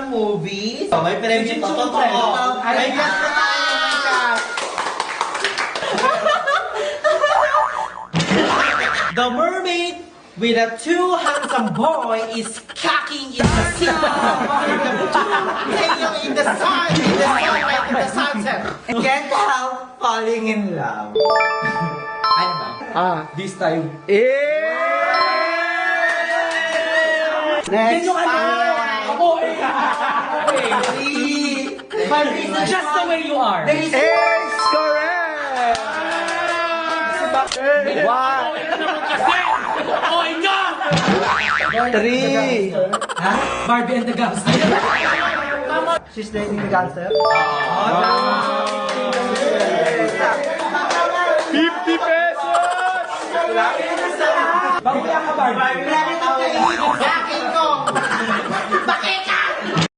movies. May premyo to. Totoo. May gas na tayo, may gas. The mermaid with a too handsome boy is cocking in the sea. Hanging in the sun, in the sunset. Can't help falling in love. Ano ba? This time. Next Ako, just the way you are. Is correct! One, Okay ka! three. Barbie and the Gangster. She's dating the gangster? 50 pesos! Bakit ka, Barbie? Bakit ka iibig sa akin ko? Bakit ka?